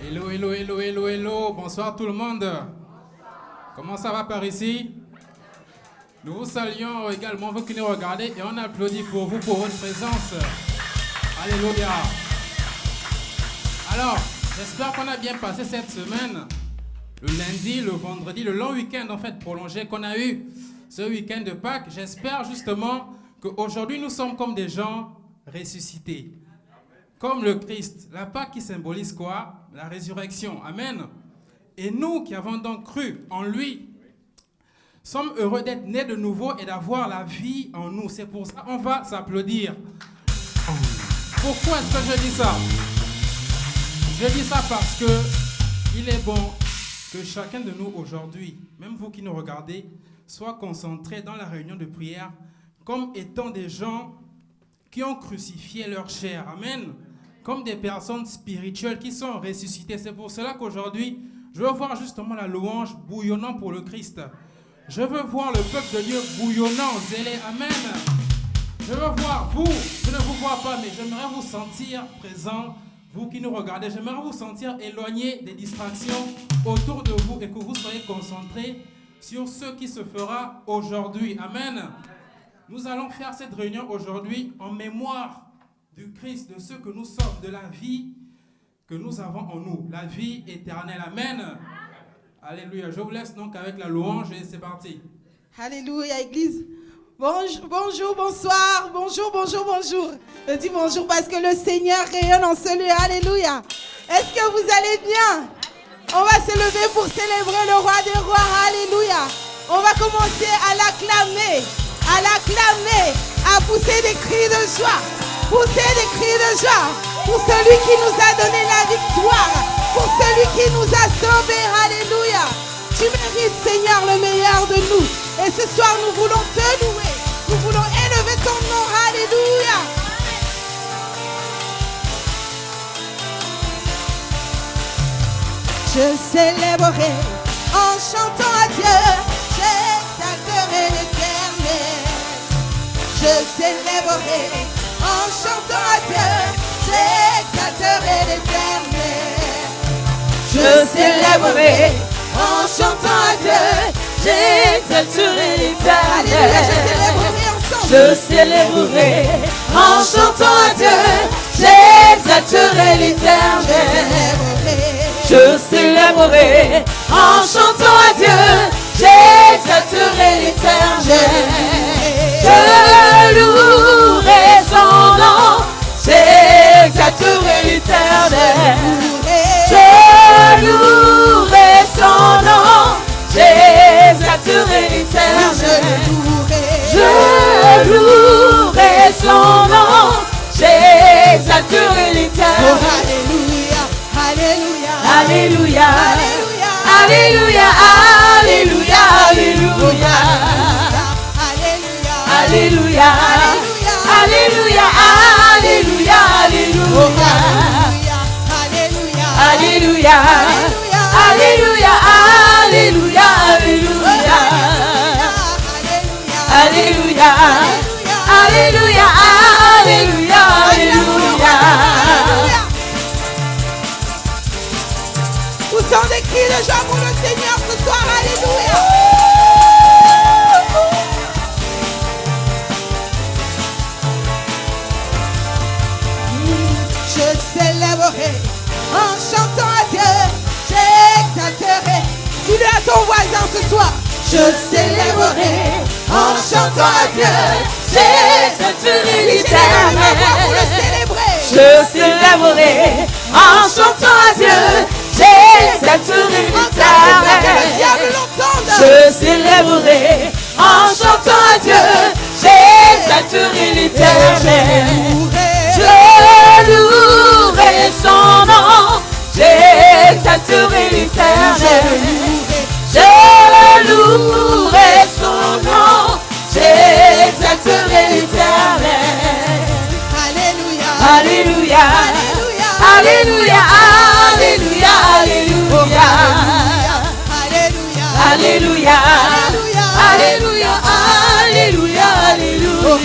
Hello, hello, hello, hello, hello. Bonsoir tout le monde. Comment ça va par ici? Nous vous saluons également, vous qui nous regardez, et on applaudit pour vous, pour votre présence. Alléluia. Alors, j'espère qu'on a bien passé cette semaine. Le lundi, le vendredi, le long week-end en fait prolongé qu'on a eu ce week-end de Pâques. J'espère justement qu'aujourd'hui nous sommes comme des gens ressuscités. Comme le Christ. La Pâque qui symbolise quoi? La résurrection. Amen. Et nous qui avons donc cru en lui, sommes heureux d'être nés de nouveau et d'avoir la vie en nous. C'est pour ça qu'on va s'applaudir. Pourquoi est-ce que je dis ça? Je dis ça parce que il est bon que chacun de nous aujourd'hui, même vous qui nous regardez, soit concentrés dans la réunion de prière comme étant des gens qui ont crucifié leur chair. Amen. Comme des personnes spirituelles qui sont ressuscitées. C'est pour cela qu'aujourd'hui, je veux voir justement la louange bouillonnant pour le Christ. Je veux voir le peuple de Dieu bouillonnant, zélé. Amen. Je veux voir vous, je ne vous vois pas, mais j'aimerais vous sentir présent, vous qui nous regardez. J'aimerais vous sentir éloigné des distractions autour de vous et que vous soyez concentrés sur ce qui se fera aujourd'hui. Amen. Nous allons faire cette réunion aujourd'hui en mémoire du Christ, de ce que nous sommes, de la vie que nous avons en nous, la vie éternelle. Amen. Alléluia. Je vous laisse donc avec la louange et c'est parti. Alléluia, Église. Bonjour, bonsoir, bonjour. Je dis bonjour parce que le Seigneur rayonne en ce lieu. Alléluia. Est-ce que vous allez bien? On va se lever pour célébrer le roi des rois. Alléluia. On va commencer à l'acclamer, à pousser des cris de joie. Pousser des cris de joie pour celui qui nous a donné la victoire, pour celui qui nous a sauvés. Alléluia. Tu mérites, Seigneur, le meilleur de nous. Et ce soir, nous voulons te louer. Nous voulons élever ton nom. Alléluia. Je célébrerai en chantant à Dieu. J'exalterai l'Éternel. Je célébrerai en chantant à Dieu, j'exalterai l'Éternel. Je célébrerai en chantant à Dieu, j'exalterai l'Éternel. Je célébrerai en chantant à Dieu, j'exalterai l'Éternel. Je célébrerai en chantant à Dieu, j'exalterai l'Éternel. Je louerai son nom, j'exalterai l'Éternel. Je louerai son nom, j'exalterai l'Éternel. Je louerai son nom, j'exalterai l'Éternel. Alléluia, alléluia, alléluia, alléluia, alléluia. Alléluia, alléluia, alléluia, alléluia, alléluia, alléluia, alléluia, alléluia, alléluia, alléluia, alléluia. Poussons des cris de joie pour le Seigneur ce soir. Alléluia. Je célébrerai en chantant à Dieu, j'exalterai. Dis-le à ton voisin ce soir. Je célébrerai en chantant à Dieu, j'exalterai l'Éternel. Je célébrerai en chantant à Dieu, j'exalterai l'Éternel. Je célébrerai en chantant à Dieu, j'exalterai l'Éternel. Je louerai son nom, j'exalterai l'Éternel. Je louerai son nom, j'exalterai l'Éternel. Alléluia, alléluia, alléluia, alléluia, alléluia, alléluia, alléluia, alléluia, alléluia,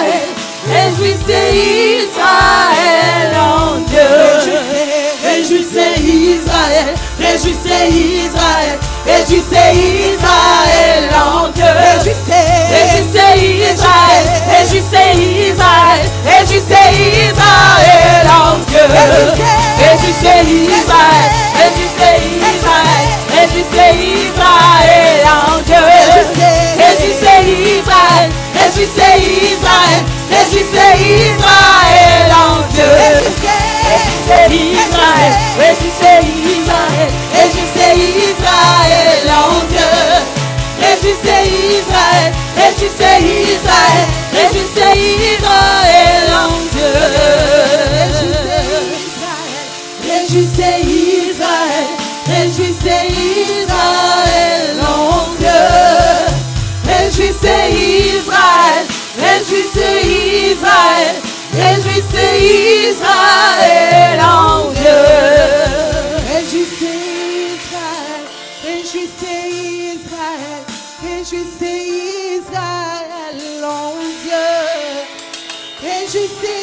Israël. Réjouissez Israël en Dieu. Réjouissez Israël. Réjouissez Israël. Réjouissez Israël en Dieu. Réjouissez Israël. Réjouissez Israël. Réjouissez Israël en Dieu. Réjouissez Israël. Réjouissez Israël. Réjouissez Israël en Dieu. Réjouissez Israël. Réjouissez Israël. Réjouissez Israël en Dieu. Réjouissez Israël. Réjouissez Israël. Réjouissez Israël en Dieu. Réjouissez Israël. Réjouissez Israël. Réjouissez Israël en Dieu. Réjouissez Israël. Réjouissez Israël en Dieu. Réjouissez Israël. Réjouissez Israël. Réjouissez Israël en Dieu. Réjouissez Israël. Réjouissez Israël. Réjouissez Israël en Dieu. Réjouissez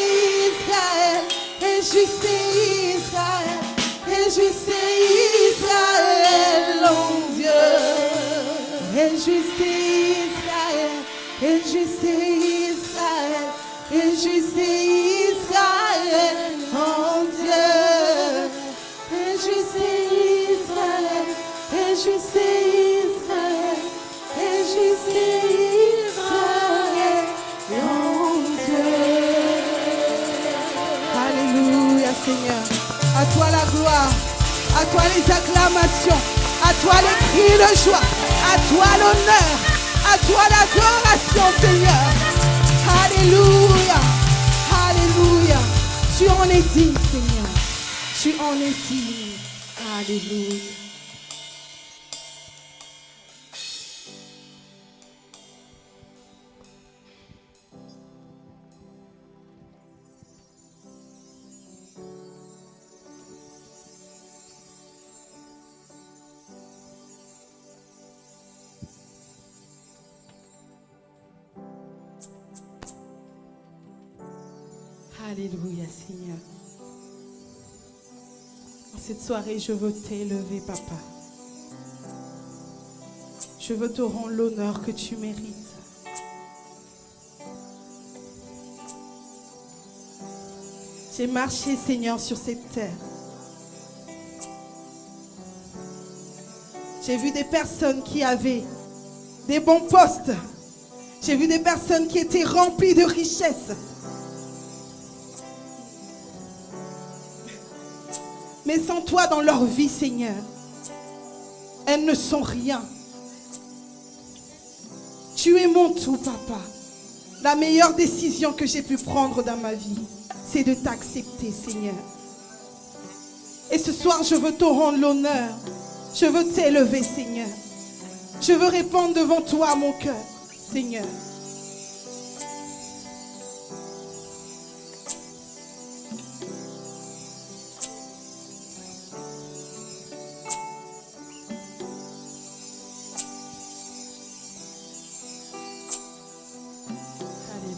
Israël. Réjouissez Israël. Réjouissez Israël en Dieu. Réjouissez Israël. Réjouissez Israël. Réjouissez Israël en Dieu. Réjouissez Israël. Réjouissez Israël. Réjouissez Israël en Dieu. Alléluia Seigneur. À toi la gloire. À toi les acclamations. À toi les cris de joie. À toi l'honneur. À toi l'adoration Seigneur. Alléluia. Alléluia. Tu en es digne Seigneur. Tu en es digne. Alléluia. Alléluia, Seigneur. En cette soirée, je veux t'élever, Papa. Je veux te rendre l'honneur que tu mérites. J'ai marché, Seigneur, sur cette terre. J'ai vu des personnes qui avaient des bons postes. J'ai vu des personnes qui étaient remplies de richesses. Mais sans toi dans leur vie, Seigneur, elles ne sont rien. Tu es mon tout, Papa. La meilleure décision que j'ai pu prendre dans ma vie, c'est de t'accepter, Seigneur. Et ce soir, je veux te rendre l'honneur. Je veux t'élever, Seigneur. Je veux répondre devant toi mon cœur, Seigneur.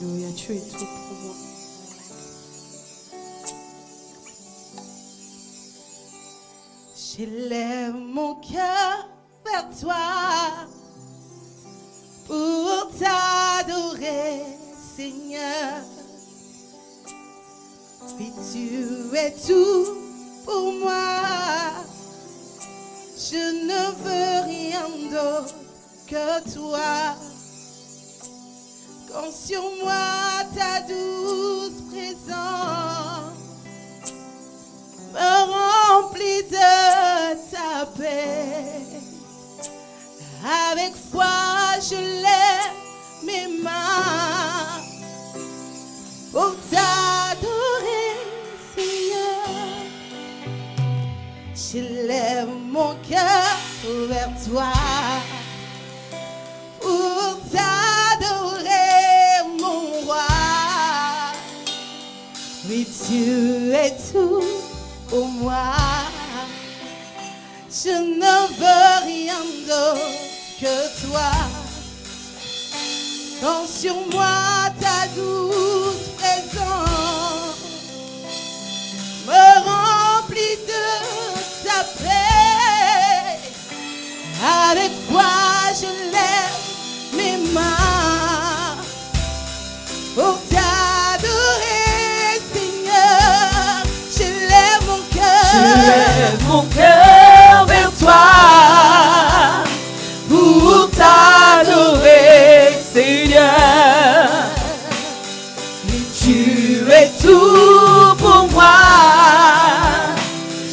Alléluia, tu es tout pour moi. J'élève mon cœur vers toi pour t'adorer, Seigneur. Oui, tu es tout pour moi. Je ne veux rien d'autre que toi. Quand sur moi ta douce présence me remplit de ta paix. Avec foi je lève mes mains pour t'adorer, Seigneur. J'élève mon cœur vers toi pour t'adorer, mon roi. Oui, tu es tout pour moi. Je ne veux rien d'autre que toi. Quand sur moi ta douce Avec toi, je lève mes mains pour t'adorer, Seigneur. Je lève mon cœur. Je lève mon cœur vers toi pour t'adorer, Seigneur. Tu es tout pour moi.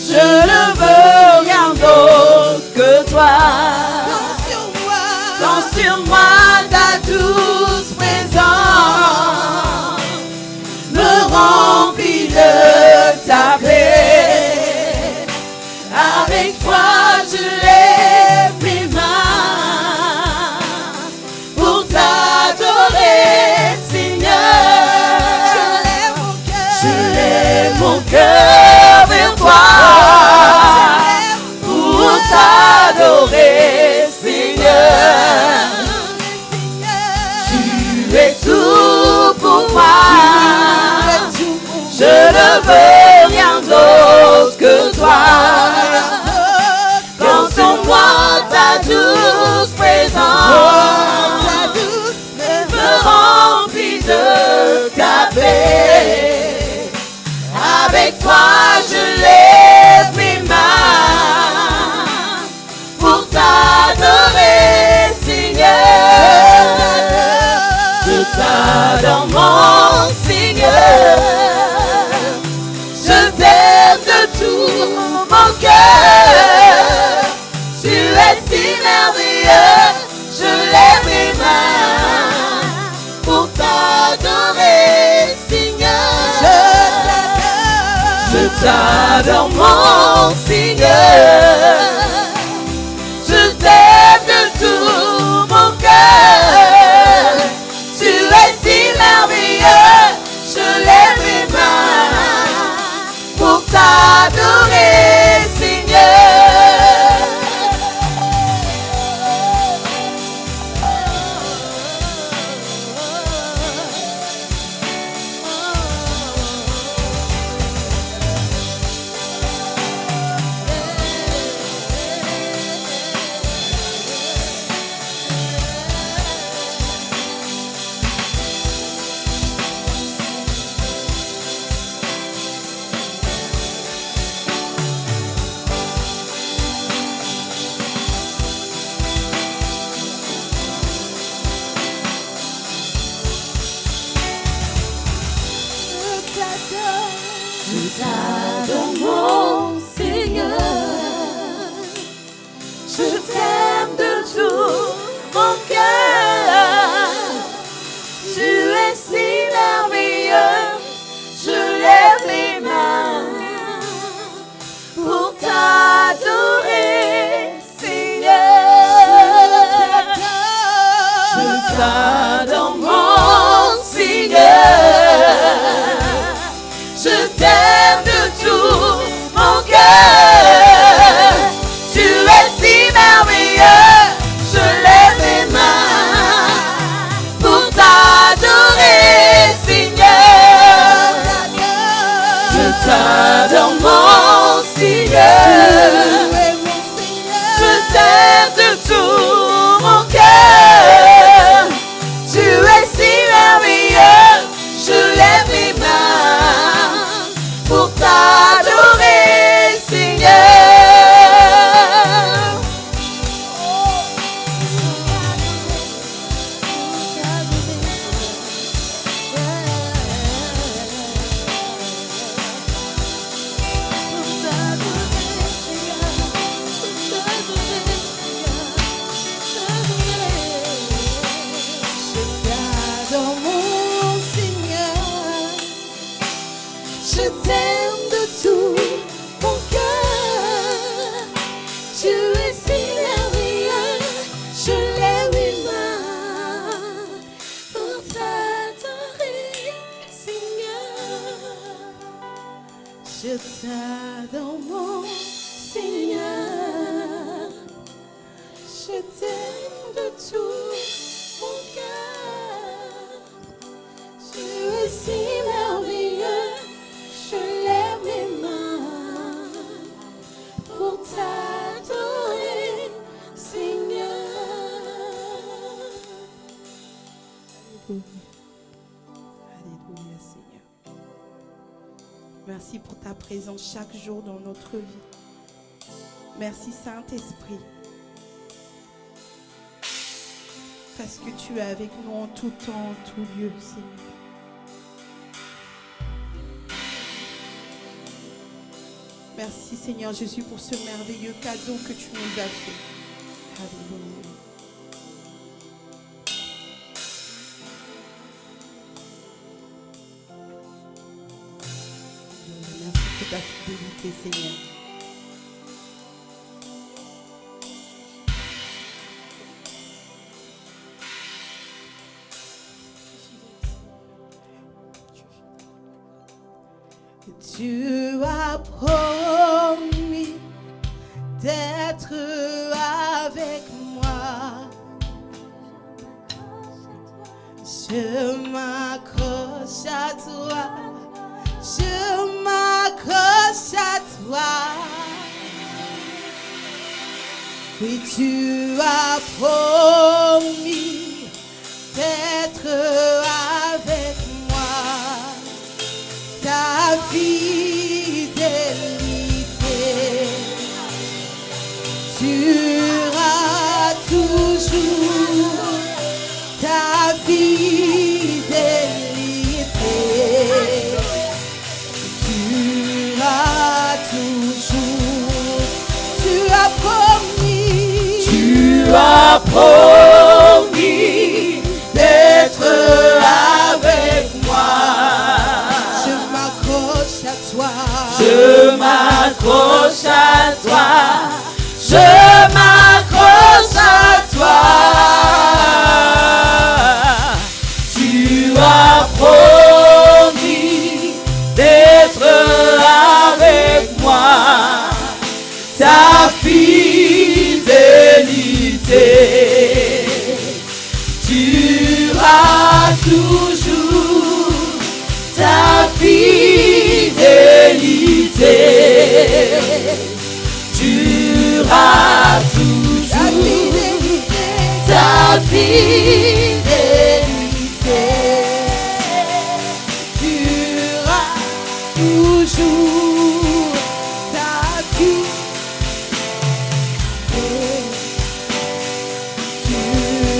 Je ne veux rien d'autre que toi. Quand sur moi ta douce présence me remplit de ta paix. Avec toi je lève mes mains pour t'adorer, Seigneur. Je lève mon cœur vers toi pour t'adorer, Seigneur. Tu es tout pour moi. Je ne veux rien d'autre que toi. Quand sur moi ta douce présence me remplit de ta paix. Avec toi je lève mes mains pour t'adorer, Seigneur. Je t'adore mon Seigneur. Je t'aime de tout mon cœur. Tu es si merveilleux. Je lève mes mains pour t'adorer, Seigneur. Je t'adore mon Seigneur. Je t'aime de tout mon cœur. Tu es si merveilleux. Je lève mes mains pour t'adorer, Seigneur. Alléluia, Seigneur. Merci pour ta présence chaque jour dans notre vie. Merci, Saint-Esprit. Parce que tu es avec nous en tout temps, en tout lieu, Seigneur. Merci, Seigneur Jésus, pour ce merveilleux cadeau que tu nous as fait. Alléluia. Merci pour ta fidélité, Seigneur. Tu as promis d'être avec moi. Je m'accroche à toi. Je m'accroche à toi. Oui, tu as promis d'être avec moi. Ta fidélité durera toujours. Ta fidélité durera toujours. Tu as promis d'être avec moi. Je m'accroche à toi. Je m'accroche à toi. Je m'accroche à toi. Tu as promis d'être avec moi. Ta fidélité durera toujours. Ta fidélité durera toujours. Ta fidélité durera toujours. Ta fidélité durera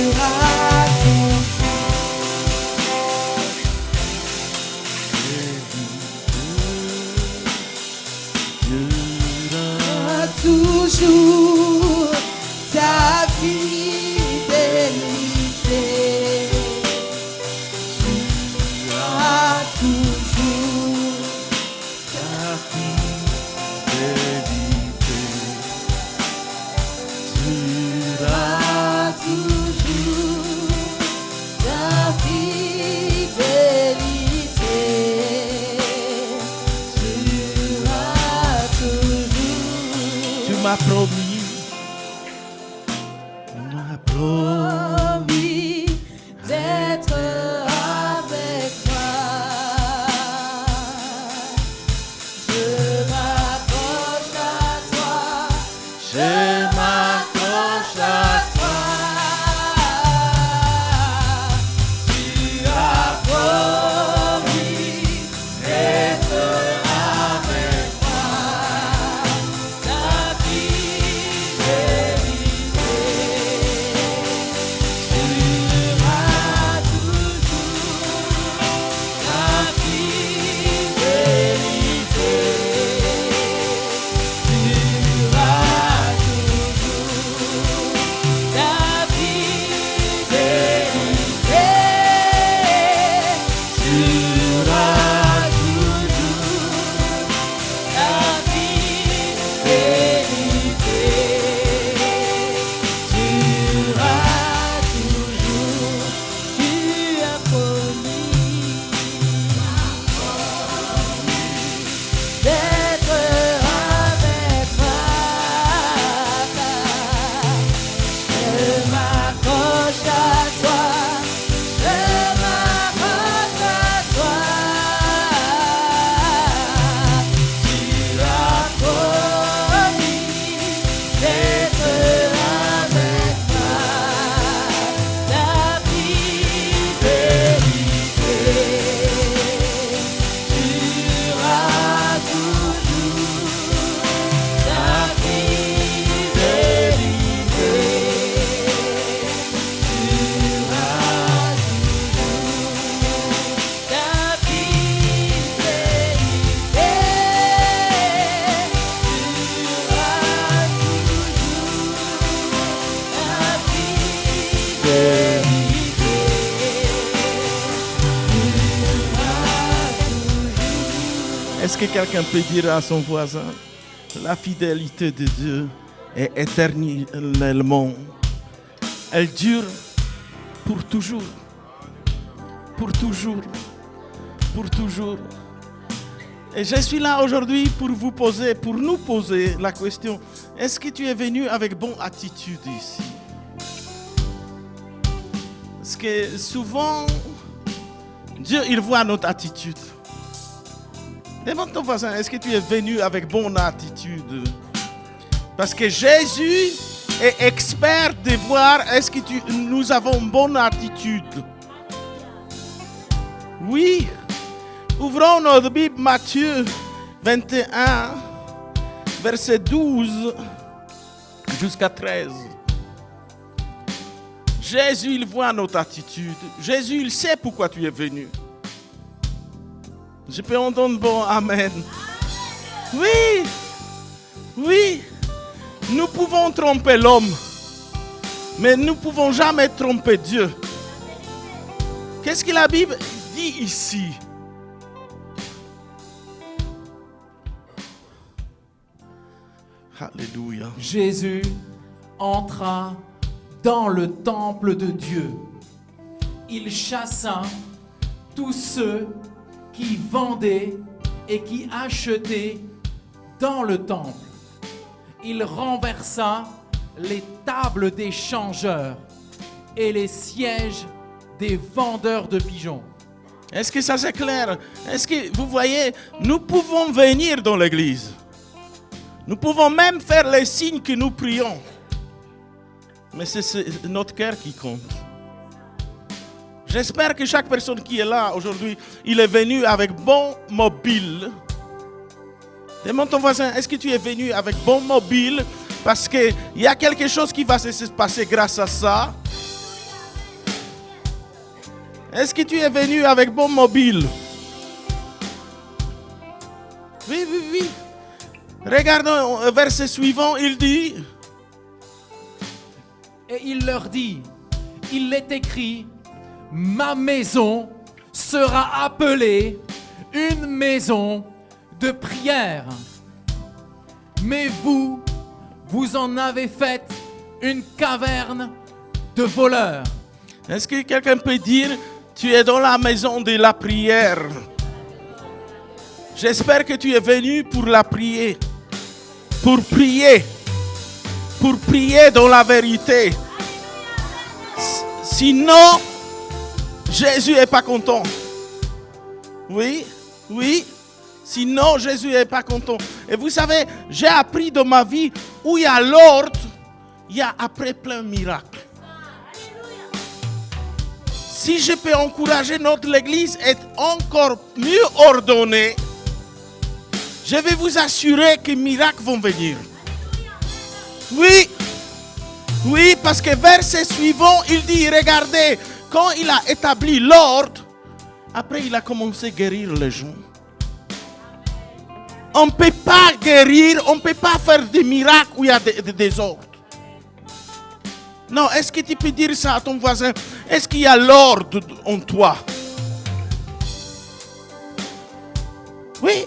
toujours. Ta fidélité durera toujours. Ta fidélité durera toujours. Ta fidélité durera toujours. Tu m'as promis. Promis d'être avec moi. Je m'accroche à toi. Je m'accroche à toi. Tu as promis d'être avec moi. Ta fidélité durera toujours. Ta fidélité durera toujours. Est-ce que quelqu'un peut dire à son voisin, la fidélité de Dieu est éternellement. Elle dure pour toujours. Pour toujours. Pour toujours. Et je suis là aujourd'hui pour nous poser la question, est-ce que tu es venu avec bonne attitude ici? Parce que souvent, Dieu, il voit notre attitude. Demande ton voisin, est-ce que tu es venu avec bonne attitude? Parce que Jésus est expert de voir est-ce que nous avons une bonne attitude. Oui. Ouvrons notre Bible, Matthieu 21, verset 12 jusqu'à 13. Jésus, il voit notre attitude. Jésus, il sait pourquoi tu es venu. Je peux entendre bon amen. Oui, oui. Nous pouvons tromper l'homme, mais nous ne pouvons jamais tromper Dieu. Qu'est-ce que la Bible dit ici? Alléluia. Jésus entra dans le temple de Dieu. Il chassa tous ceux qui vendaient et qui achetaient dans le temple. Il renversa les tables des changeurs et les sièges des vendeurs de pigeons. Est-ce que ça c'est clair? Est-ce que vous voyez, nous pouvons venir dans l'église. Nous pouvons même faire les signes que nous prions. Mais c'est notre cœur qui compte. J'espère que chaque personne qui est là aujourd'hui, il est venu avec bon mobile. Demande ton voisin, est-ce que tu es venu avec bon mobile? Parce qu'il y a quelque chose qui va se passer grâce à ça. Est-ce que tu es venu avec bon mobile? Oui, oui, oui. Regardons le verset suivant, il dit... Et il leur dit, il est écrit, ma maison sera appelée une maison de prière. Mais vous en avez fait une caverne de voleurs. Est-ce que quelqu'un peut dire, tu es dans la maison de la prière? J'espère que tu es venu pour la prier. Pour prier dans la vérité. Sinon, Jésus n'est pas content. Oui, oui. Sinon, Jésus n'est pas content. Et vous savez, j'ai appris dans ma vie où il y a l'ordre, il y a après plein de miracles. Si je peux encourager notre église à être encore mieux ordonnée, je vais vous assurer que les miracles vont venir. Oui, oui, parce que verset suivant, il dit, regardez, quand il a établi l'ordre, après il a commencé à guérir les gens. On ne peut pas guérir, on ne peut pas faire des miracles où il y a des désordres. Non, est-ce que tu peux dire ça à ton voisin? Est-ce qu'il y a l'ordre en toi? Oui.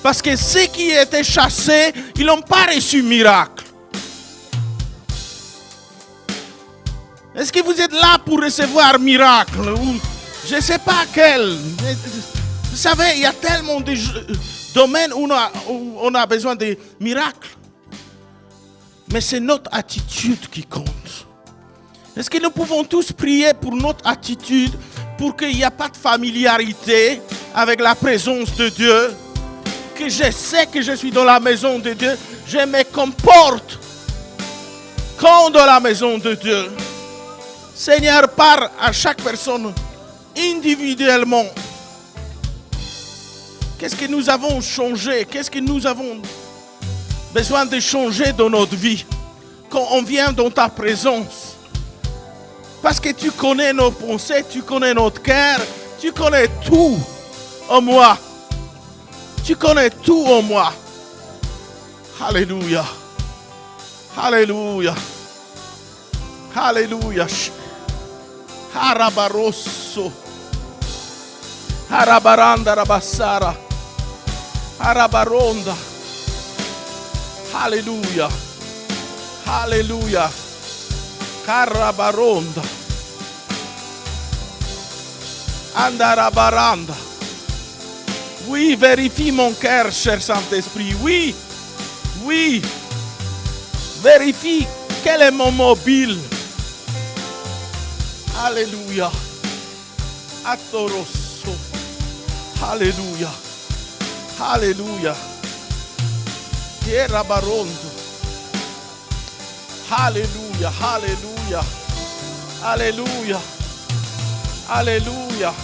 Parce que ceux qui étaient chassés, ils n'ont pas reçu miracle. Est-ce que vous êtes là pour recevoir miracle? Je ne sais pas quel. Vous savez, il y a tellement de domaines où on a besoin de miracles. Mais c'est notre attitude qui compte. Est-ce que nous pouvons tous prier pour notre attitude, pour qu'il n'y ait pas de familiarité avec la présence de Dieu? Que je sais que je suis dans la maison de Dieu, je me comporte comme dans la maison de Dieu. Seigneur, parle à chaque personne individuellement. Qu'est-ce que nous avons changé? Qu'est-ce que nous avons besoin de changer dans notre vie quand on vient dans ta présence? Parce que tu connais nos pensées, tu connais notre cœur, tu connais tout en moi. Tu connais tout en moi. Alléluia. Alléluia. Alléluia. Harabarosso. Harabaranda rabassara. Arabaronda. Alléluia. Alléluia. Carabaronda. Andarabaranda. Oui, vérifie mon cœur, cher Saint-Esprit. Oui, oui. Vérifie quel est mon mobile. Alléluia. Atoroso. Alléluia. Alléluia. Yerabarondo. Alléluia. Alléluia. Alléluia. Alléluia.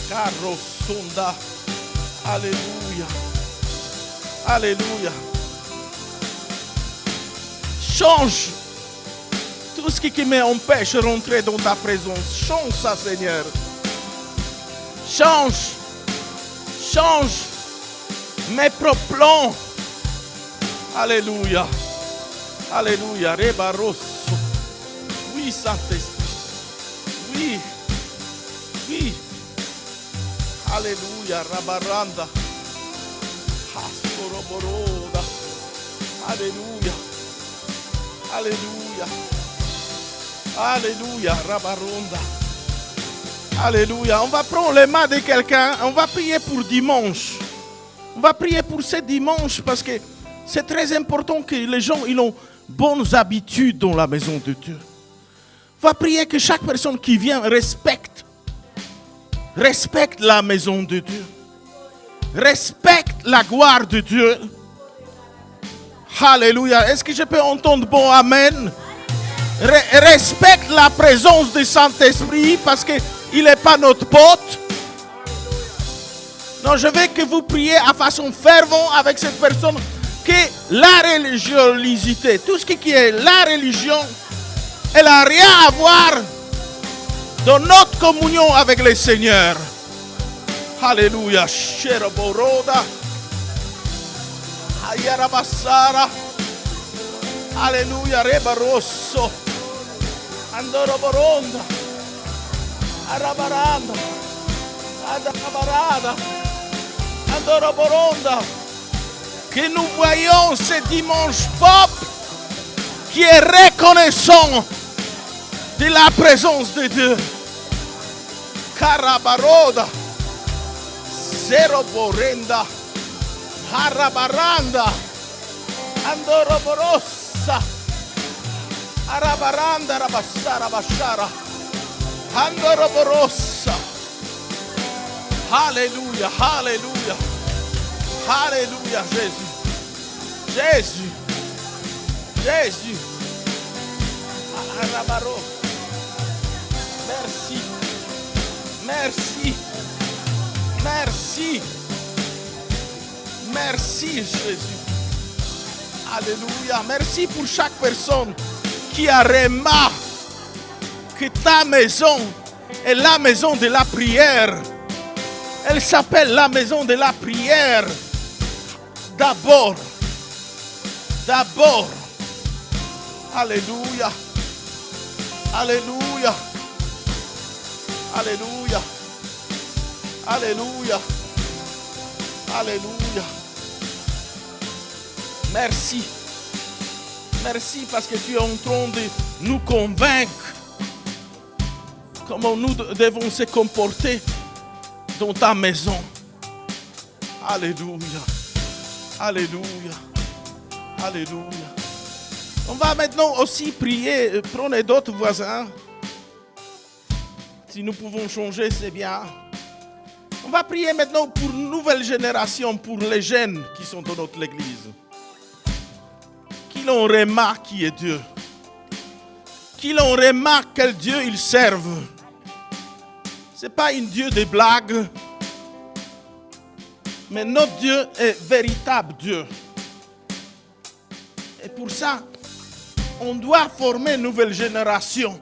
Carrosonda. Alléluia. Alléluia. Change tout ce qui m'empêche de rentrer dans ta présence. Change ça, Seigneur. Change. Change mes propres plans. Alléluia. Alléluia. Rebarosso. Oui, Saint-Esprit. Oui. Oui. Alléluia. Rabaranda. Asoroboroda. Alléluia. Alléluia. Alléluia. Rabaronda. Alléluia. On va prendre les mains de quelqu'un. On va prier pour dimanche. On va prier pour ce dimanche parce que c'est très important que les gens ils ont bonnes habitudes dans la maison de Dieu. On va prier que chaque personne qui vient respecte la maison de Dieu. Respecte la gloire de Dieu. Alléluia. Est-ce que je peux entendre bon amen? Respecte la présence du Saint-Esprit parce qu'il n'est pas notre pote. Non, je veux que vous priez à façon fervente avec cette personne que la religiosité, tout ce qui est la religion, elle n'a rien à voir dans notre communion avec le Seigneur. Alléluia. Sheroboroda. Ayarabassara. Alléluia. Rebarosso. Andoroboronda. Arabaranda. Adabarada. Andoroboronda. Que nous voyons ce dimanche pop qui est reconnaissant de la présence de Dieu. Carabaroda. Zeroborenda. Arabaranda. Andoroborossa. Arabaranda. Rabassara. Bashara. Andoroborossa. Alléluia. Alléluia. Alléluia, Jésus. Jésus. Jésus. Arabaro. Merci. Merci. Merci. Merci, Jésus. Alléluia. Merci pour chaque personne qui a remarqué que ta maison est la maison de la prière. Elle s'appelle la maison de la prière. D'abord. D'abord. Alléluia. Alléluia. Alléluia. Alléluia. Alléluia. Merci. Merci parce que tu es en train de nous convaincre comment nous devons se comporter dans ta maison. Alléluia. Alléluia. Alléluia. On va maintenant aussi prier. Prenez d'autres voisins. Si nous pouvons changer, c'est bien. On va prier maintenant pour une nouvelle génération, pour les jeunes qui sont dans notre église. Qui l'ont remarqué qui est Dieu. Qui l'ont remarqué quel Dieu ils servent. Ce n'est pas un Dieu de blagues. Mais notre Dieu est véritable Dieu. Et pour ça, on doit former une nouvelle génération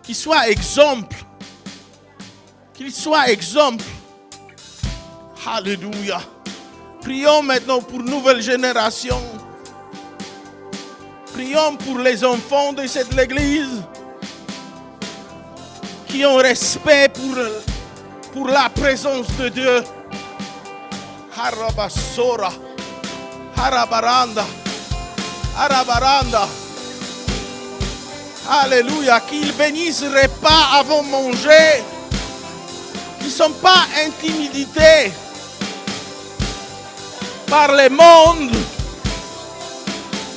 qui soit exemple. Qu'il soit exemple. Alléluia. Prions maintenant pour une nouvelle génération. Prions pour les enfants de cette église qui ont respect pour la présence de Dieu. Harabasora. Harabaranda. Harabaranda. Alléluia. Qu'ils bénissent le repas avant de manger. Qu'ils ne sont pas intimidés par le monde.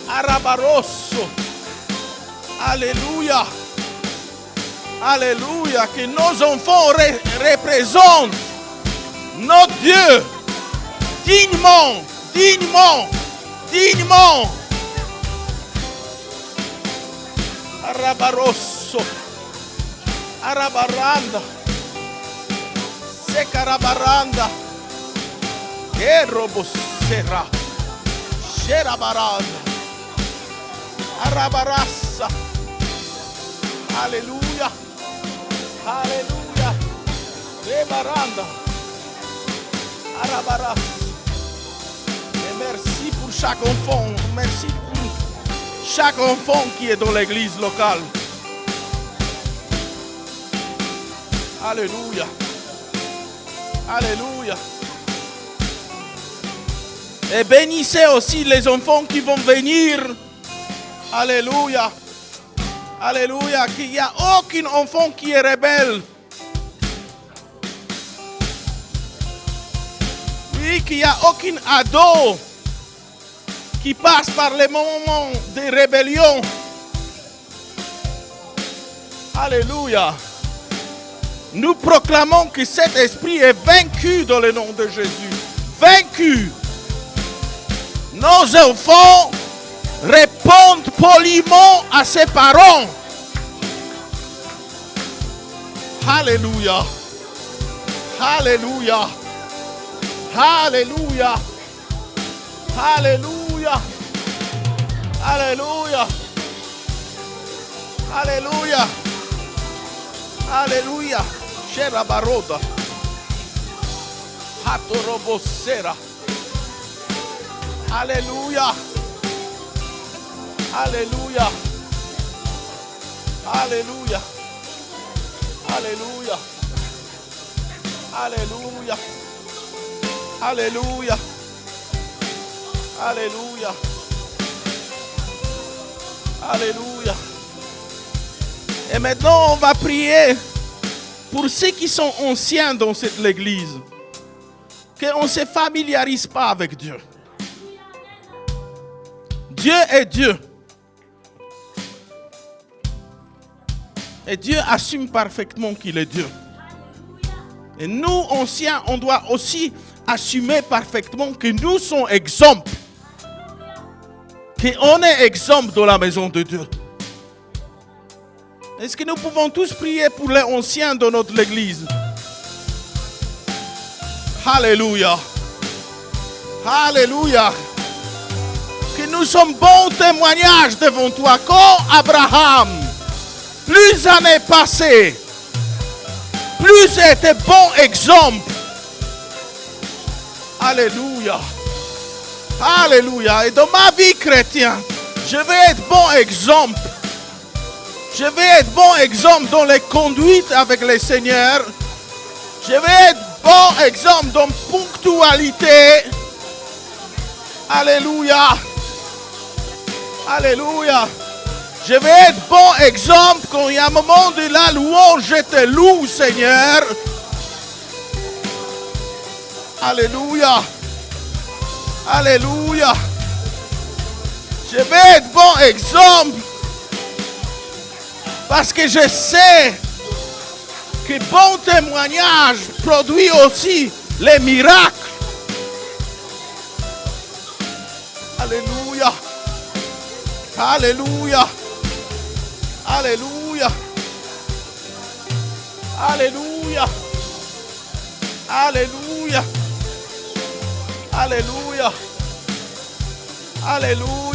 Arabarosso. Alléluia. Alléluia. Que nos enfants représentent notre Dieu dignement, dignement, dignement. Arabarosso. Arabaranda. Secarabaranda. Erobosera. Sherabaranda. Arabarassa. Alléluia. Alléluia. Rebaranda. Arabaras. Et merci pour chaque enfant. Merci pour chaque enfant qui est dans l'église locale. Alléluia. Alléluia. Et bénissez aussi les enfants qui vont venir. Alléluia. Alléluia. Qu'il n'y a aucun enfant qui est rebelle. Oui, qu'il n'y a aucun ado qui passe par les moments de rébellion. Alléluia. Nous proclamons que cet esprit est vaincu dans le nom de Jésus. Vaincu. Nos enfants répondent poliment à ses parents. Alléluia. Alléluia. Alléluia. Alléluia. Alléluia. Alléluia. Alléluia. Chera baroda. Hatorobosera. Alléluia. Alléluia. Alléluia. Alléluia. Alléluia. Alléluia. Alléluia. Alléluia. Et maintenant, on va prier pour ceux qui sont anciens dans cette église. Qu'on ne se familiarise pas avec Dieu. Dieu est Dieu. Et Dieu assume parfaitement qu'il est Dieu. Et nous, anciens, on doit aussi assumer parfaitement que nous sommes exemples. Qu'on est exemple dans la maison de Dieu. Est-ce que nous pouvons tous prier pour les anciens de notre église? Alléluia. Alléluia. Que nous sommes bons témoignages devant toi. Comme Abraham, plus années passées, plus était bon exemple. Alléluia. Alléluia. Et dans ma vie chrétienne, je vais être bon exemple. Je vais être bon exemple dans les conduites avec le Seigneur. Je vais être bon exemple dans ponctualité. Alléluia. Alléluia. Je vais être bon exemple quand il y a un moment de la louange, je te loue, Seigneur. Alléluia. Alléluia. Je vais être bon exemple parce que je sais que bon témoignage produit aussi les miracles. Alléluia. Alléluia. Alléluia. Alléluia. Alléluia. Alléluia. Alléluia.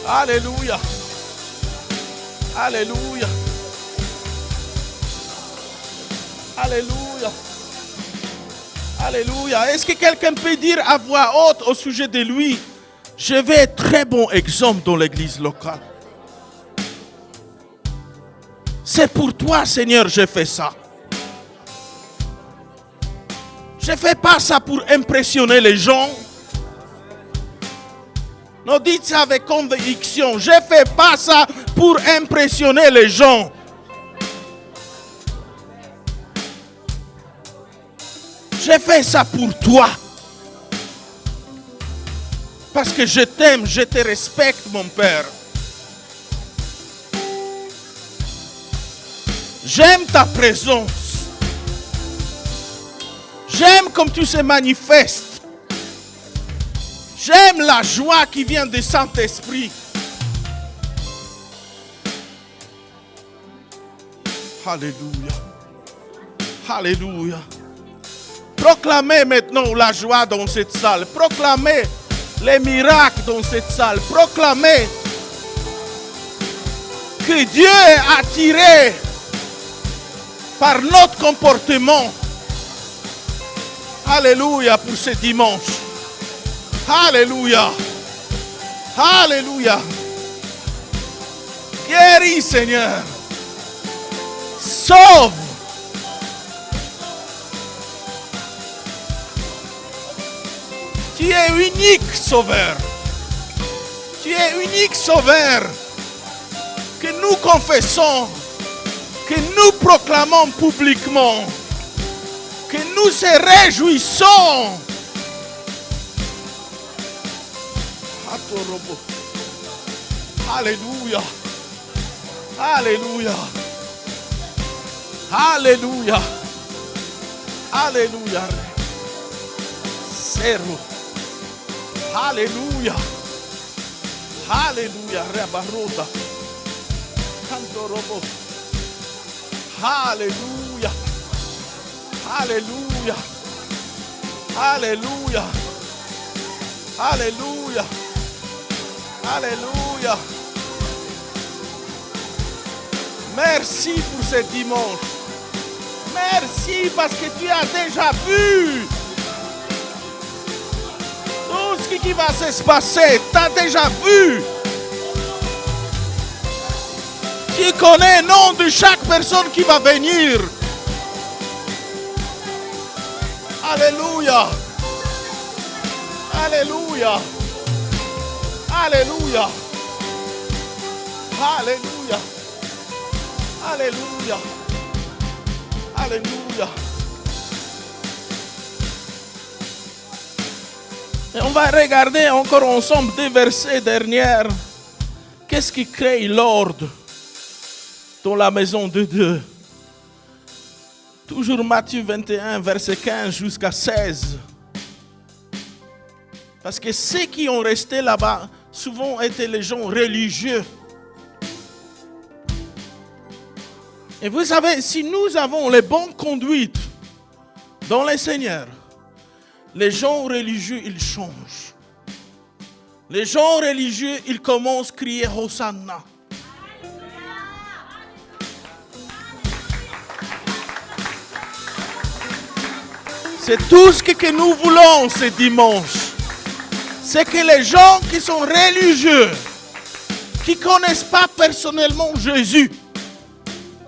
Alléluia. Alléluia. Alléluia. Alléluia. Est-ce que quelqu'un peut dire à voix haute au sujet de lui: je vais être très bon exemple dans l'église locale. C'est pour toi, Seigneur, j'ai fait ça. Je ne fais pas ça pour impressionner les gens. Non, dites ça avec conviction. Je ne fais pas ça pour impressionner les gens. Je fais ça pour toi. Parce que je t'aime, je te respecte, mon Père. J'aime ta présence. J'aime comme tu se manifestes. J'aime la joie qui vient du Saint-Esprit. Alléluia. Alléluia. Proclamez maintenant la joie dans cette salle. Proclamez les miracles dans cette salle. Proclamez que Dieu est attiré par notre comportement. Alléluia pour ce dimanche. Alléluia. Alléluia. Guéris, Seigneur. Sauve. Tu es unique, Sauveur. Tu es unique, Sauveur. Que nous confessons, que nous proclamons publiquement, que nous se réjouissons. Alléluia. Alléluia. Alléluia. Alléluia. Servo. Alléluia. Alléluia. Rebarota. Canto robo. Alléluia. Alléluia. Alléluia. Alléluia. Alléluia. Merci pour ce dimanche. Merci parce que tu as déjà vu tout ce qui va se passer. Tu as déjà vu. Tu connais le nom de chaque personne qui va venir. Alléluia. Alléluia. Alléluia. Alléluia. Alléluia. Alléluia. Et on va regarder encore ensemble des versets derniers. Qu'est-ce qui crée l'ordre dans la maison de Dieu? Toujours Matthieu 21, verset 15 jusqu'à 16. Parce que ceux qui ont resté là-bas, souvent étaient les gens religieux. Et vous savez, si nous avons les bonnes conduites dans le Seigneur, les gens religieux, ils changent. Les gens religieux, ils commencent à crier Hosanna. C'est tout ce que nous voulons ce dimanche. C'est que les gens qui sont religieux, qui ne connaissent pas personnellement Jésus,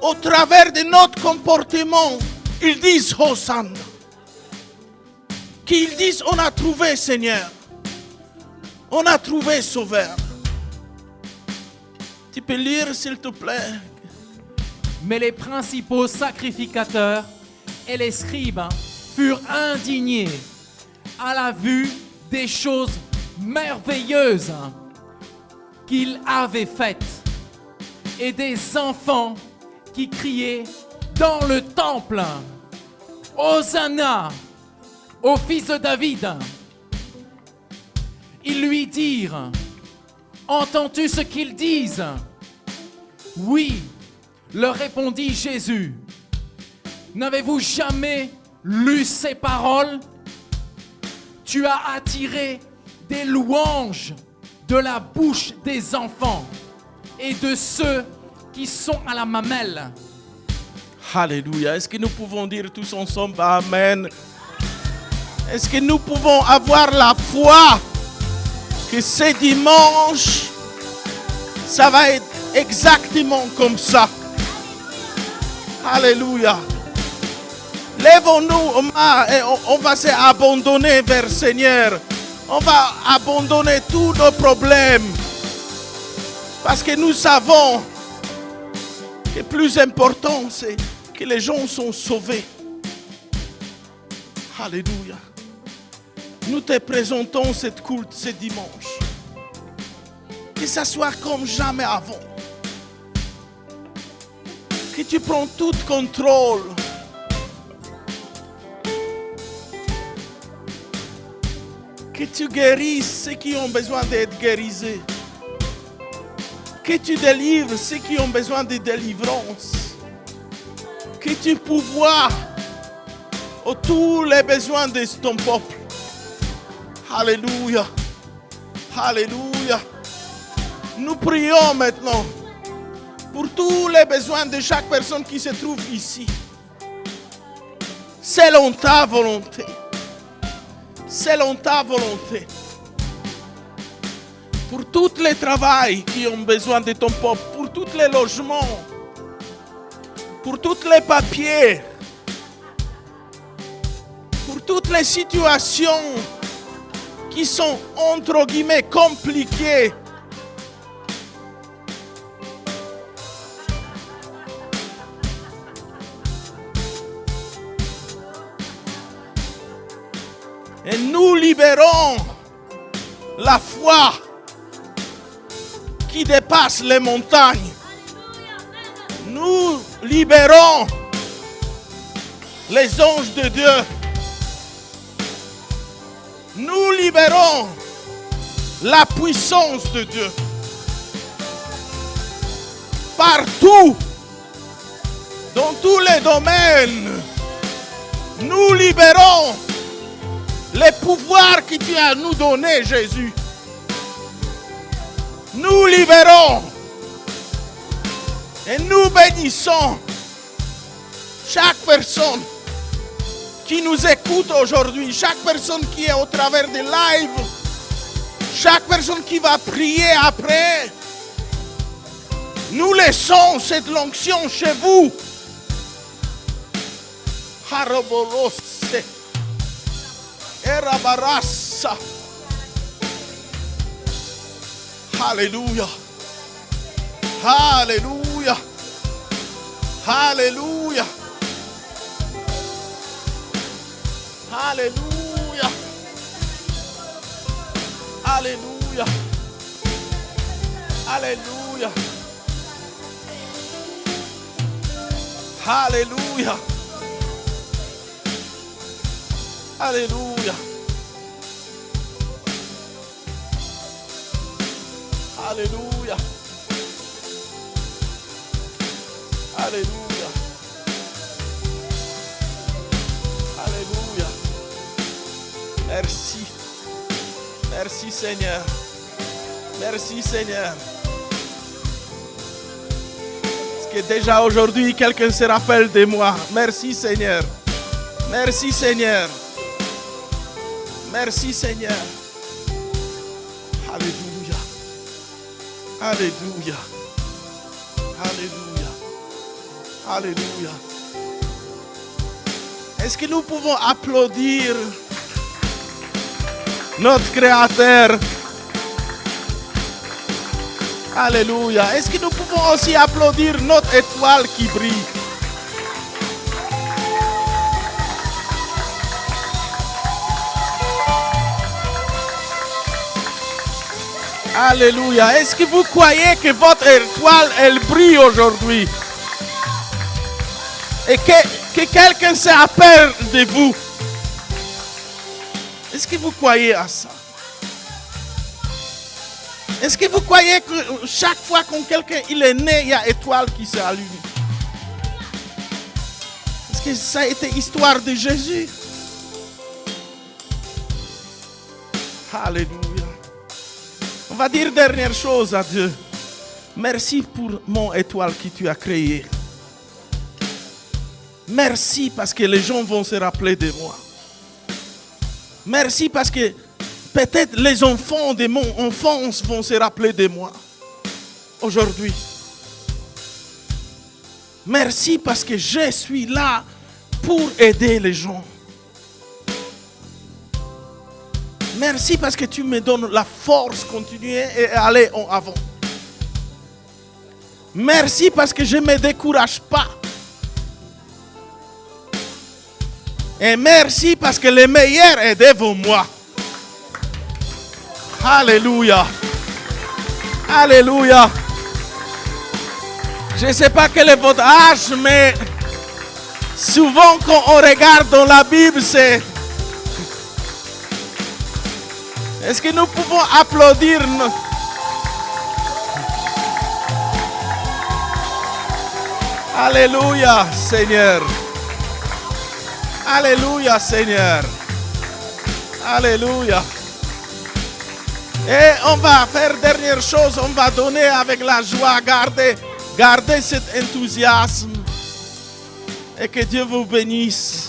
au travers de notre comportement, ils disent Hosanna. Qu'ils disent on a trouvé Seigneur. On a trouvé Sauveur. Tu peux lire s'il te plaît? Mais les principaux sacrificateurs et les scribes furent indignés à la vue des choses merveilleuses qu'il avait faites et des enfants qui criaient dans le temple Hosanna au fils de David. Ils lui dirent: entends-tu ce qu'ils disent? Oui, leur répondit Jésus. N'avez-vous jamais lu ces paroles? Tu as attiré des louanges de la bouche des enfants et de ceux qui sont à la mamelle. Alléluia. Est-ce que nous pouvons dire tous ensemble Amen? Est-ce que nous pouvons avoir la foi que ce dimanche, ça va être exactement comme ça? Alléluia. Lèvons-nous et on va s'abandonner vers le Seigneur. On va abandonner tous nos problèmes. Parce que nous savons que le plus important, c'est que les gens sont sauvés. Alléluia. Nous te présentons cette culte ce dimanche. Que ça soit comme jamais avant. Que tu prends tout contrôle. Que tu guérisses ceux qui ont besoin d'être guéris. Que tu délivres ceux qui ont besoin de délivrance. Que tu pourvoies tous les besoins de ton peuple. Alléluia. Alléluia. Nous prions maintenant pour tous les besoins de chaque personne qui se trouve ici. Selon ta volonté. Selon ta volonté. Pour tous les travails qui ont besoin de ton peuple. Pour tous les logements. Pour tous les papiers. Pour toutes les situations qui sont entre guillemets compliquées. Et nous libérons la foi qui dépasse les montagnes. Nous libérons les anges de Dieu. Nous libérons la puissance de Dieu. Partout, dans tous les domaines, nous libérons les pouvoirs que tu as nous donné, Jésus. Nous libérons et nous bénissons chaque personne qui nous écoute aujourd'hui, chaque personne qui est au travers des lives, chaque personne qui va prier après. Nous laissons cette onction chez vous. Haraborose. Erabarassa. Alléluia. Alléluia. Alléluia. Alléluia. Alléluia. Alléluia. Alléluia. Alléluia. Alléluia. Alléluia. Alléluia. Merci. Merci Seigneur. Merci Seigneur. Parce que déjà aujourd'hui, quelqu'un se rappelle de moi. Merci Seigneur. Merci Seigneur. Merci Seigneur. Alléluia. Alléluia. Alléluia. Alléluia. Est-ce que nous pouvons applaudir notre Créateur? Alléluia. Est-ce que nous pouvons aussi applaudir notre étoile qui brille? Alléluia. Est-ce que vous croyez que votre étoile, elle brille aujourd'hui? Et que quelqu'un se rappelle de vous? Est-ce que vous croyez à ça? Est-ce que vous croyez que chaque fois que quelqu'un il est né, il y a une étoile qui s'allume? Est-ce que ça a été histoire de Jésus? Alléluia. On va dire dernière chose à Dieu. Merci pour mon étoile que tu as créée. Merci parce que les gens vont se rappeler de moi. Merci parce que peut-être les enfants de mon enfance vont se rappeler de moi aujourd'hui. Merci parce que je suis là pour aider les gens. Merci parce que tu me donnes la force de continuer et aller en avant. Merci parce que je ne me décourage pas. Et merci parce que le meilleur est devant moi. Alléluia. Alléluia. Je ne sais pas quel est votre âge, mais souvent quand on regarde dans la Bible, c'est... Est-ce que nous pouvons applaudir? Alléluia, Seigneur. Alléluia, Seigneur. Alléluia. Et on va faire dernière chose, on va donner avec la joie, garder cet enthousiasme. Et que Dieu vous bénisse.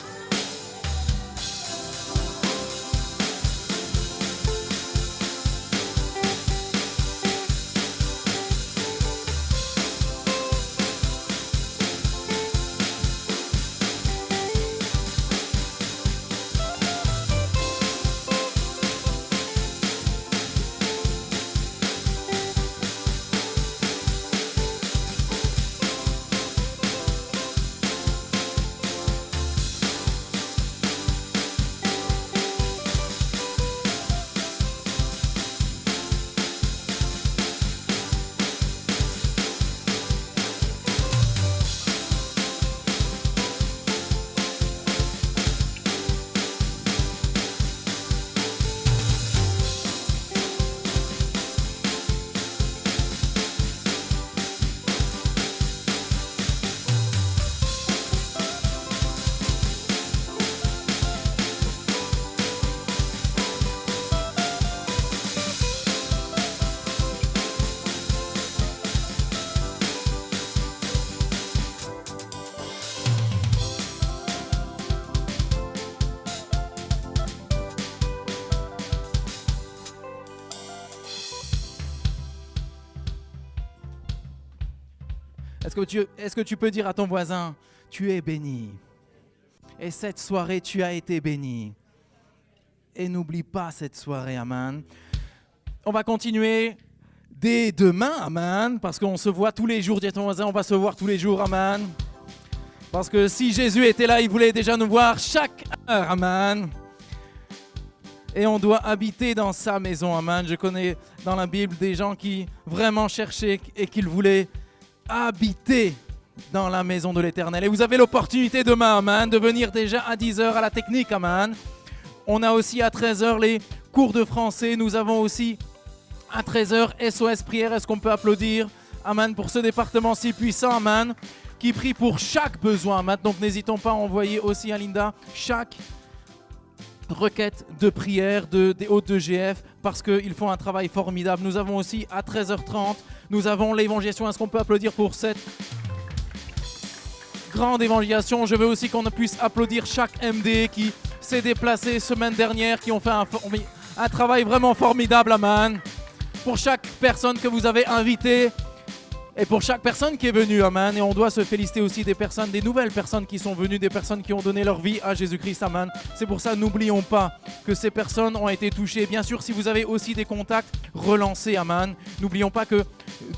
Est-ce que tu peux dire à ton voisin, tu es béni. Et cette soirée, tu as été béni. Et n'oublie pas cette soirée, amen. On va continuer dès demain, amen, parce qu'on se voit tous les jours. Dis à ton voisin, on va se voir tous les jours, amen. Parce que si Jésus était là, il voulait déjà nous voir chaque heure, amen. Et on doit habiter dans sa maison, amen. Je connais dans la Bible des gens qui vraiment cherchaient et qu'ils voulaient habiter dans la maison de l'Éternel. Et vous avez l'opportunité demain, amen, de venir déjà à 10h à la technique, amen. On a aussi à 13h les cours de français. Nous avons aussi à 13h SOS prière. Est-ce qu'on peut applaudir, amen, pour ce département si puissant, amen, qui prie pour chaque besoin, amen. Donc n'hésitons pas à envoyer aussi à Linda chaque requête de prière des hôtes de GF parce qu'ils font un travail formidable. Nous avons aussi à 13h30, nous avons l'évangélisation. Est-ce qu'on peut applaudir pour cette grande évangélisation? Je veux aussi qu'on puisse applaudir chaque MD qui s'est déplacé semaine dernière, qui ont fait un travail vraiment formidable, amen. Pour chaque personne que vous avez invitée et pour chaque personne qui est venue, amen. Et on doit se féliciter aussi des personnes, des nouvelles personnes qui sont venues, des personnes qui ont donné leur vie à Jésus-Christ, amen. C'est pour ça, n'oublions pas que ces personnes ont été touchées. Bien sûr, si vous avez aussi des contacts, relancez, amen. N'oublions pas que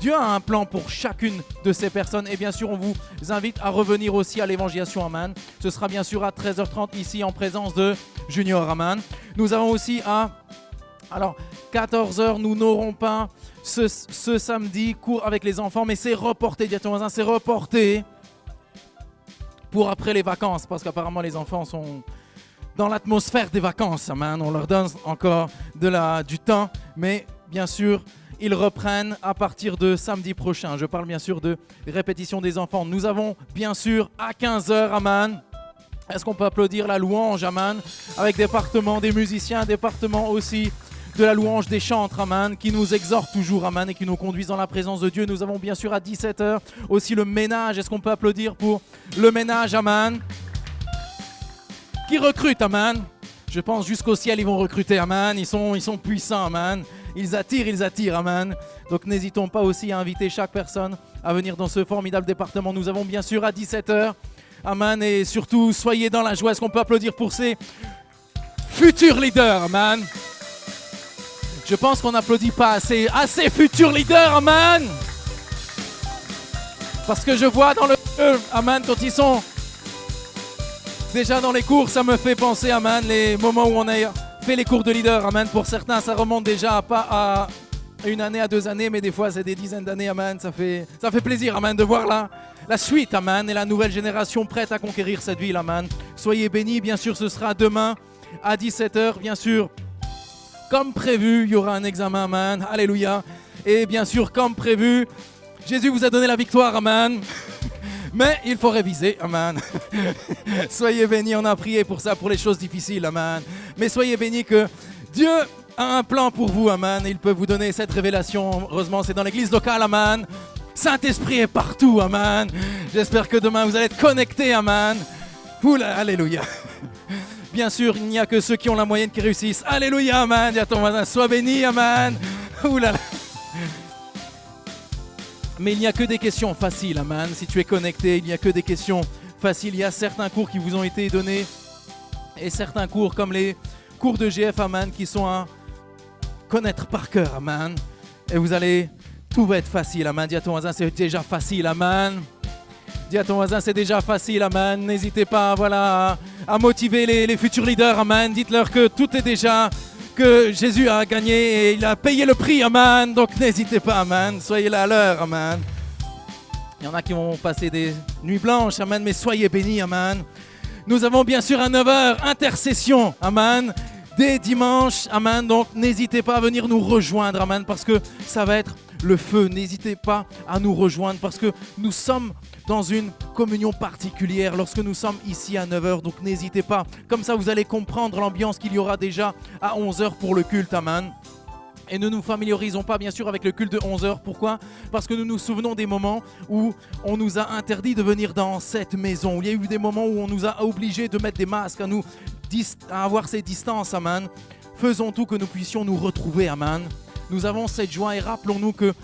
Dieu a un plan pour chacune de ces personnes. Et bien sûr, on vous invite à revenir aussi à l'évangélisation, amen. Ce sera bien sûr à 13h30 ici en présence de Junior, amen. Nous avons aussi alors, 14h, nous n'aurons pas ce samedi cours avec les enfants, mais c'est reporté, directement, c'est reporté pour après les vacances, parce qu'apparemment les enfants sont dans l'atmosphère des vacances, amen. On leur donne encore du temps, mais bien sûr, ils reprennent à partir de samedi prochain. Je parle bien sûr de répétition des enfants. Nous avons bien sûr à 15h, amen. Est-ce qu'on peut applaudir la louange, amen, avec département des musiciens, département aussi de la louange des chantres, amen, qui nous exhortent toujours, amen, et qui nous conduisent dans la présence de Dieu. Nous avons bien sûr à 17h aussi le ménage. Est-ce qu'on peut applaudir pour le ménage, amen, qui recrute, amen. Je pense jusqu'au ciel, ils vont recruter, amen. Ils sont puissants, amen. Ils attirent, amen. Donc n'hésitons pas aussi à inviter chaque personne à venir dans ce formidable département. Nous avons bien sûr à 17h Amen. Et surtout, soyez dans la joie. Est-ce qu'on peut applaudir pour ces futurs leaders? Amen. Je pense qu'on n'applaudit pas assez futurs leaders. Amen. Parce que je vois dans le amen, quand ils sont déjà dans les cours, ça me fait penser, amen, les moments où on a fait les cours de leader. Amen. Pour certains, ça remonte déjà pas à 1 année, à 2 années, mais des fois, c'est des dizaines d'années. Amen. Ça fait plaisir, amen, de voir la suite, amen, et la nouvelle génération prête à conquérir cette ville, amen. Soyez bénis, bien sûr, ce sera demain à 17h, bien sûr. Comme prévu, il y aura un examen, amen. Alléluia. Et bien sûr, comme prévu, Jésus vous a donné la victoire, amen. Mais il faut réviser, amen. Soyez bénis, on a prié pour ça, pour les choses difficiles, amen. Mais soyez bénis que Dieu a un plan pour vous, amen. Il peut vous donner cette révélation. Heureusement, c'est dans l'église locale, amen. Saint-Esprit est partout, amen. J'espère que demain, vous allez être connectés, amen. Oula, alléluia. Bien sûr, il n'y a que ceux qui ont la moyenne qui réussissent. Alléluia, amen. Dis à ton voisin, sois béni, amen. Oula. Mais il n'y a que des questions faciles, amen. Si tu es connecté, il n'y a que des questions faciles. Il y a certains cours qui vous ont été donnés et certains cours comme les cours de GF, amen, qui sont à connaître par cœur, amen. Et vous allez, tout va être facile, amen. Dis à ton voisin, c'est déjà facile, amen. Dis à ton voisin, c'est déjà facile, amen. N'hésitez pas, voilà, à motiver les futurs leaders, amen. Dites-leur que tout est déjà... que Jésus a gagné et il a payé le prix, amen. Donc n'hésitez pas, amen. Soyez là à l'heure, amen. Il y en a qui vont passer des nuits blanches, amen, mais soyez bénis, amen. Nous avons bien sûr à 9h, intercession, amen, dès dimanche, amen. Donc n'hésitez pas à venir nous rejoindre, amen, parce que ça va être le feu. N'hésitez pas à nous rejoindre parce que nous sommes dans une communion particulière lorsque nous sommes ici à 9h. Donc n'hésitez pas. Comme ça, vous allez comprendre l'ambiance qu'il y aura déjà à 11h pour le culte, amen. Et ne nous familiarisons pas bien sûr avec le culte de 11h. Pourquoi? Parce que nous nous souvenons des moments où on nous a interdit de venir dans cette maison. Il y a eu des moments où on nous a obligés de mettre des masques, à avoir ces distances, amen. Faisons tout que nous puissions nous retrouver, amen. Nous avons cette joie et rappelons-nous que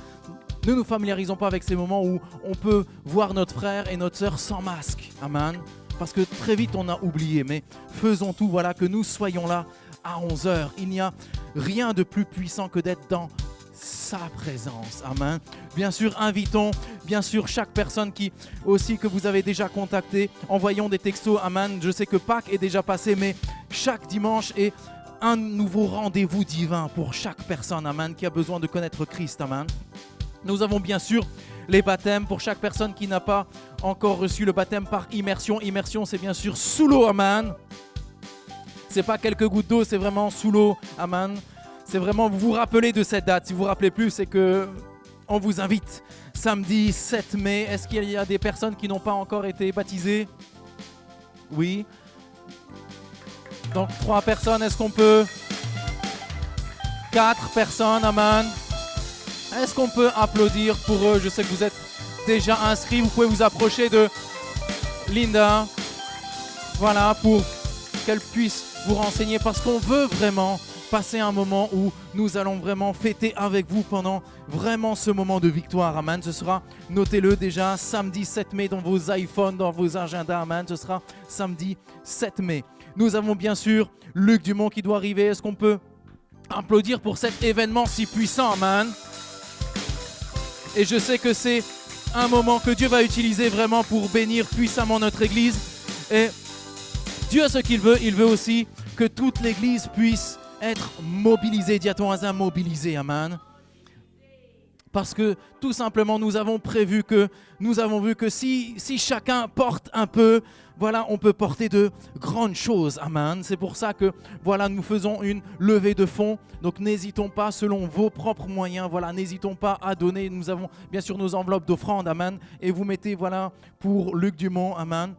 ne nous familiarisons pas avec ces moments où on peut voir notre frère et notre sœur sans masque. Amen. Parce que très vite on a oublié. Mais faisons tout, voilà, que nous soyons là à 11h. Il n'y a rien de plus puissant que d'être dans sa présence. Amen. Bien sûr, invitons, bien sûr, chaque personne que vous avez déjà contacté. Envoyons des textos. Amen. Je sais que Pâques est déjà passé, mais chaque dimanche est un nouveau rendez-vous divin pour chaque personne, amen, qui a besoin de connaître Christ, amen. Nous avons bien sûr les baptêmes pour chaque personne qui n'a pas encore reçu le baptême par immersion. Immersion, c'est bien sûr sous l'eau, amen. C'est pas quelques gouttes d'eau, c'est vraiment sous l'eau, amen. C'est vraiment, vous vous rappelez de cette date. Si vous vous rappelez plus, c'est que on vous invite samedi 7 mai. Est-ce qu'il y a des personnes qui n'ont pas encore été baptisées? Oui. Donc 3 personnes, est-ce qu'on peut? 4 personnes, amen. Est-ce qu'on peut applaudir pour eux? Je sais que vous êtes déjà inscrits. Vous pouvez vous approcher de Linda. Voilà, pour qu'elle puisse vous renseigner. Parce qu'on veut vraiment passer un moment où nous allons vraiment fêter avec vous pendant vraiment ce moment de victoire. Amen. Ce sera, notez-le déjà, samedi 7 mai dans vos iPhones, dans vos agendas. Amen. Ce sera samedi 7 mai. Nous avons bien sûr Luc Dumont qui doit arriver. Est-ce qu'on peut applaudir pour cet événement si puissant, amen? Et je sais que c'est un moment que Dieu va utiliser vraiment pour bénir puissamment notre Église. Et Dieu a ce qu'il veut. Il veut aussi que toute l'Église puisse être mobilisée. Dis à ton voisin, mobilisée, amen. Parce que tout simplement, nous avons vu que si chacun porte un peu, voilà, on peut porter de grandes choses. Amen. C'est pour ça que, voilà, nous faisons une levée de fonds. Donc, n'hésitons pas, selon vos propres moyens, voilà, n'hésitons pas à donner. Nous avons, bien sûr, nos enveloppes d'offrandes. Amen. Et vous mettez, voilà, pour Luc Dumont. Amen.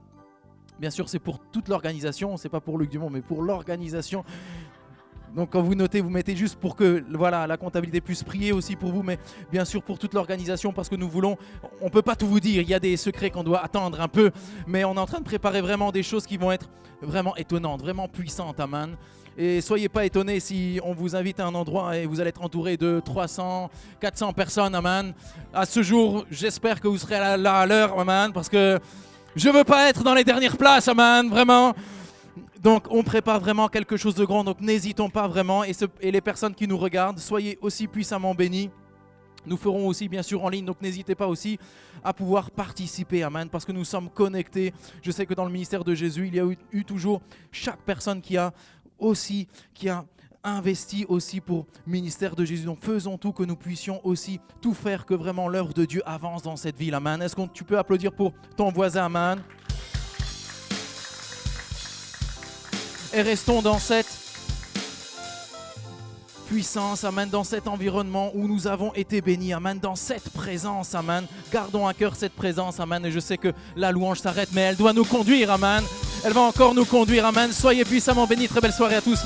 Bien sûr, c'est pour toute l'organisation. C'est pas pour Luc Dumont, mais pour l'organisation. Donc quand vous notez, vous mettez juste pour que voilà, la comptabilité puisse prier aussi pour vous, mais bien sûr pour toute l'organisation, parce que nous voulons, on ne peut pas tout vous dire, il y a des secrets qu'on doit attendre un peu, mais on est en train de préparer vraiment des choses qui vont être vraiment étonnantes, vraiment puissantes, amen. Et soyez pas étonnés si on vous invite à un endroit et vous allez être entouré de 300, 400 personnes, amen. À ce jour, j'espère que vous serez là à l'heure, amen, parce que Je veux pas être dans les dernières places, amen, vraiment. Donc on prépare vraiment quelque chose de grand, donc n'hésitons pas vraiment. Et les personnes qui nous regardent, soyez aussi puissamment bénis. Nous ferons aussi bien sûr en ligne, donc n'hésitez pas aussi à pouvoir participer, amen, parce que nous sommes connectés. Je sais que dans le ministère de Jésus, il y a eu toujours chaque personne qui a investi aussi pour le ministère de Jésus. Donc faisons tout que nous puissions aussi tout faire que vraiment l'œuvre de Dieu avance dans cette ville, amen. Est-ce que tu peux applaudir pour ton voisin, amen? Et restons dans cette puissance, amen, dans cet environnement où nous avons été bénis, amen, dans cette présence, amen. Gardons à cœur cette présence, amen, et je sais que la louange s'arrête, mais elle doit nous conduire, amen. Elle va encore nous conduire, amen. Soyez puissamment bénis, très belle soirée à tous.